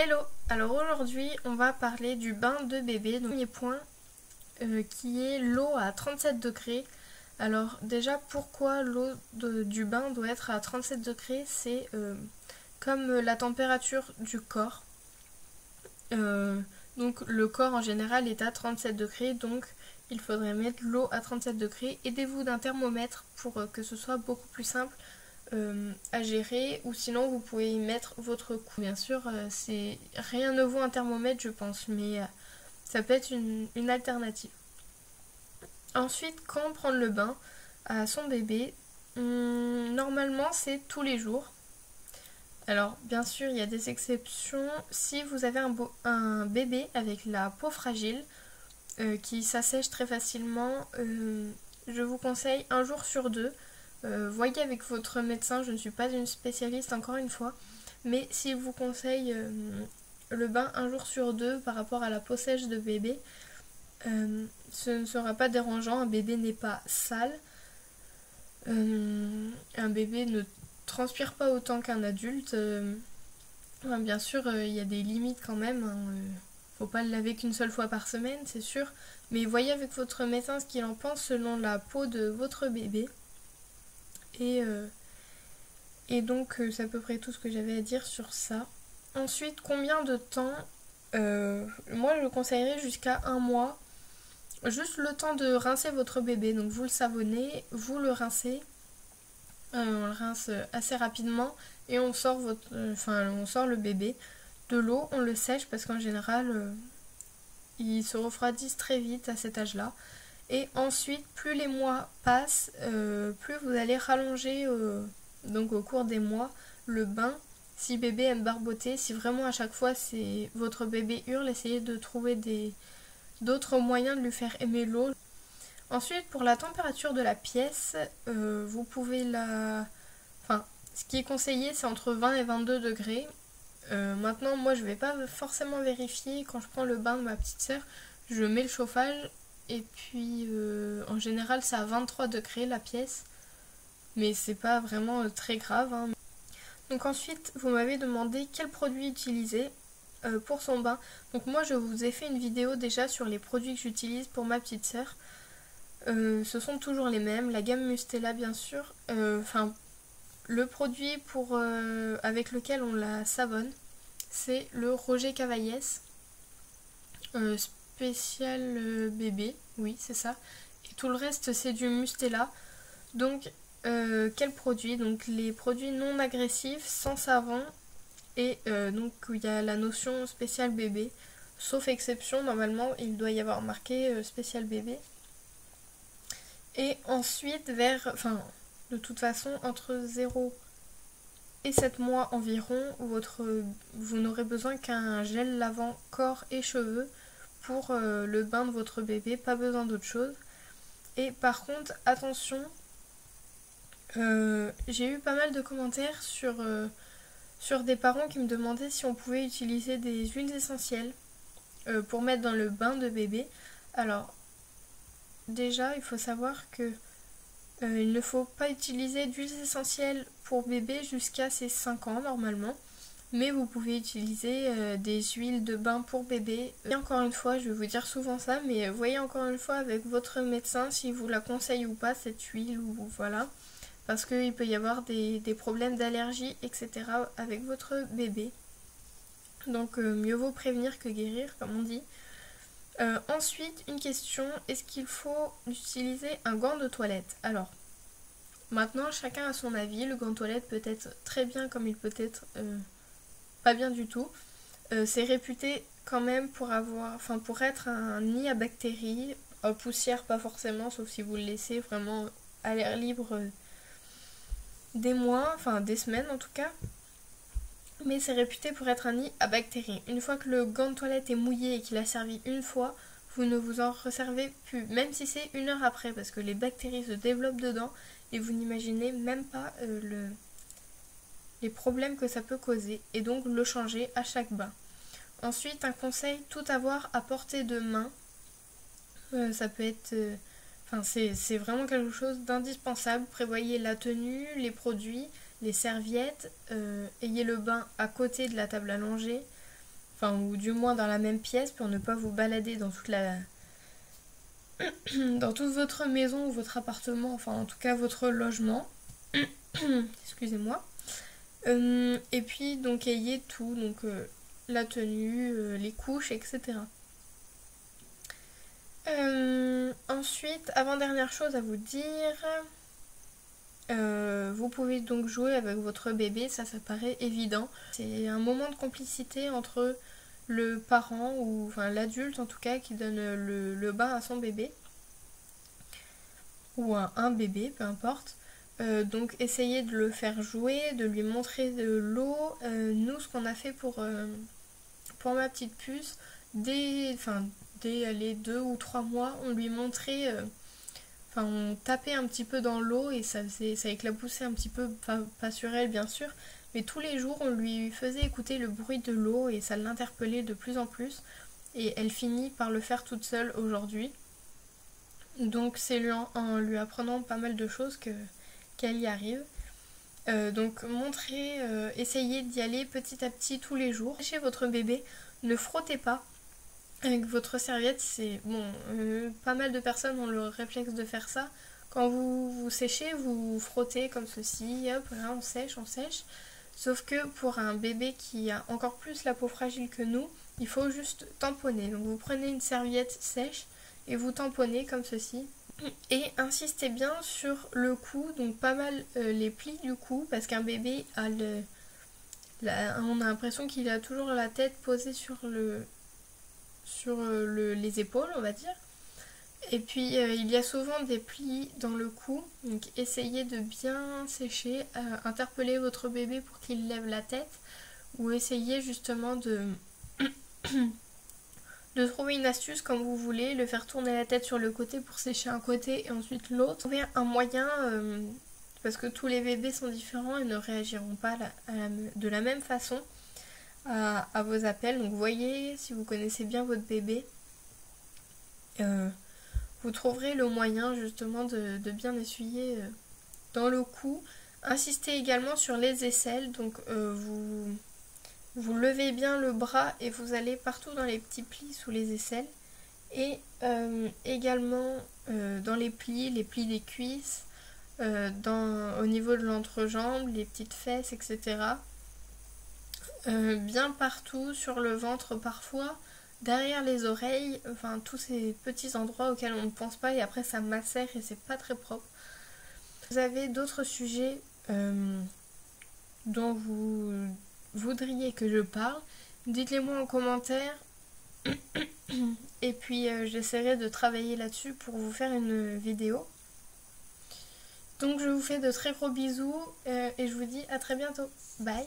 Hello! Alors aujourd'hui on va parler du bain de bébé. Donc, premier point qui est l'eau à 37 degrés. Alors déjà pourquoi l'eau du bain doit être à 37 degrés? C'est comme la température du corps. Donc le corps en général est à 37 degrés, donc il faudrait mettre l'eau à 37 degrés. Aidez-vous d'un thermomètre pour que ce soit beaucoup plus simple à gérer, ou sinon vous pouvez y mettre votre cou. Bien sûr, c'est rien ne vaut un thermomètre je pense, mais ça peut être une alternative. Ensuite, quand prendre le bain à son bébé, normalement c'est tous les jours. Alors bien sûr il y a des exceptions. Si vous avez un bébé avec la peau fragile qui s'assèche très facilement, je vous conseille un jour sur deux. Voyez avec votre médecin, je ne suis pas une spécialiste encore une fois, mais s'il vous conseille le bain un jour sur deux par rapport à la peau sèche de bébé, ce ne sera pas dérangeant. Un bébé n'est pas sale, un bébé ne transpire pas autant qu'un adulte. Bien sûr, il y a des limites quand même, hein. Faut pas le laver qu'une seule fois par semaine, c'est sûr, mais voyez avec votre médecin ce qu'il en pense selon la peau de votre bébé. Et donc c'est à peu près tout ce que j'avais à dire sur ça. Ensuite, combien de temps? Moi je conseillerais jusqu'à un mois. Juste le temps de rincer votre bébé. Donc vous le savonnez, vous le rincez. On le rince assez rapidement et on sort on sort le bébé de l'eau, on le sèche parce qu'en général ils se refroidissent très vite à cet âge-là. Et ensuite, plus les mois passent, plus vous allez rallonger donc au cours des mois le bain. Si bébé aime barboter, si vraiment à chaque fois c'est votre bébé hurle, essayez de trouver d'autres moyens de lui faire aimer l'eau. Ensuite, pour la température de la pièce, vous pouvez ce qui est conseillé, c'est entre 20 et 22 degrés. Maintenant, moi, je vais pas forcément vérifier. Quand je prends le bain de ma petite sœur, je mets le chauffage. Et puis, en général, c'est à 23 degrés la pièce. Mais c'est pas vraiment très grave, hein. Donc ensuite, vous m'avez demandé quel produit utiliser pour son bain. Donc moi, je vous ai fait une vidéo déjà sur les produits que j'utilise pour ma petite sœur. Ce sont toujours les mêmes. La gamme Mustela, bien sûr. Le produit avec lequel on la savonne, c'est le Roger Cavaillès spécial bébé, oui c'est ça. Et tout le reste c'est du Mustela. Donc quel produit? Donc les produits non agressifs, sans savon, et donc il y a la notion spécial bébé. Sauf exception, normalement il doit y avoir marqué spécial bébé. Et ensuite de toute façon entre 0 et 7 mois environ, vous n'aurez besoin qu'un gel lavant corps et cheveux pour le bain de votre bébé, pas besoin d'autre chose. Et par contre, attention, j'ai eu pas mal de commentaires sur des parents qui me demandaient si on pouvait utiliser des huiles essentielles pour mettre dans le bain de bébé. Alors, déjà, il faut savoir que il ne faut pas utiliser d'huiles essentielles pour bébé jusqu'à ses 5 ans normalement. Mais vous pouvez utiliser des huiles de bain pour bébé. Et encore une fois, je vais vous dire souvent ça, mais voyez encore une fois avec votre médecin si vous la conseille ou pas cette huile, ou voilà. Parce qu'il peut y avoir des problèmes d'allergie, etc. avec votre bébé. Donc mieux vaut prévenir que guérir, comme on dit. Ensuite, une question, est-ce qu'il faut utiliser un gant de toilette? Alors, maintenant, chacun a son avis. Le gant de toilette peut être très bien comme il peut être pas bien du tout. C'est réputé quand même pour être un nid à bactéries, à poussière pas forcément, sauf si vous le laissez vraiment à l'air libre des mois, des semaines en tout cas. Mais c'est réputé pour être un nid à bactéries. Une fois que le gant de toilette est mouillé et qu'il a servi une fois, vous ne vous en resservez plus, même si c'est 1 heure après, parce que les bactéries se développent dedans et vous n'imaginez même pas les problèmes que ça peut causer, et donc le changer à chaque bain. Ensuite, un conseil, tout avoir à portée de main. Ça peut être... c'est vraiment quelque chose d'indispensable. Prévoyez la tenue, les produits, les serviettes, ayez le bain à côté de la table à langer. enfin ou du moins dans la même pièce pour ne pas vous balader dans dans toute votre maison ou votre appartement, enfin en tout cas votre logement. Excusez-moi. Et puis donc ayez tout, donc la tenue, les couches, etc. Ensuite, avant-dernière chose à vous dire, vous pouvez donc jouer avec votre bébé, ça paraît évident. C'est un moment de complicité entre le parent, ou enfin l'adulte en tout cas, qui donne le bain à son bébé, ou à un bébé, peu importe. Donc essayez de le faire jouer, de lui montrer de l'eau. Nous, ce qu'on a fait pour ma petite puce, dès les 2 ou 3 mois, on lui montrait, on tapait un petit peu dans l'eau et ça éclaboussait un petit peu, pas sur elle bien sûr, mais tous les jours on lui faisait écouter le bruit de l'eau et ça l'interpellait de plus en plus et elle finit par le faire toute seule aujourd'hui. Donc c'est en lui apprenant pas mal de choses qu'elle y arrive. Donc essayez d'y aller petit à petit tous les jours. Chez votre bébé, ne frottez pas avec votre serviette. C'est bon, pas mal de personnes ont le réflexe de faire ça. Quand vous séchez, vous frottez comme ceci, hop, là on sèche. Sauf que pour un bébé qui a encore plus la peau fragile que nous, il faut juste tamponner. Donc vous prenez une serviette sèche et vous tamponnez comme ceci. Et insistez bien sur le cou, donc pas mal les plis du cou, parce qu'un bébé a on a l'impression qu'il a toujours la tête posée sur les épaules, on va dire. Et puis il y a souvent des plis dans le cou, donc essayez de bien sécher, interpellez votre bébé pour qu'il lève la tête, ou essayez justement de trouver une astuce comme vous voulez, le faire tourner la tête sur le côté pour sécher un côté et ensuite l'autre. Trouver un moyen, parce que tous les bébés sont différents et ne réagiront pas de la même façon à vos appels. Donc voyez, si vous connaissez bien votre bébé, vous trouverez le moyen justement de bien essuyer dans le cou. Insistez également sur les aisselles, donc vous levez bien le bras et vous allez partout dans les petits plis sous les aisselles. Et également dans les plis des cuisses, au niveau de l'entrejambe, les petites fesses, etc. Bien partout, sur le ventre parfois, derrière les oreilles, enfin tous ces petits endroits auxquels on ne pense pas et après ça macère et c'est pas très propre. Vous avez d'autres sujets dont vous voudriez que je parle, dites-les moi en commentaire et puis j'essaierai de travailler là-dessus pour vous faire une vidéo. Donc je vous fais de très gros bisous et je vous dis à très bientôt. Bye.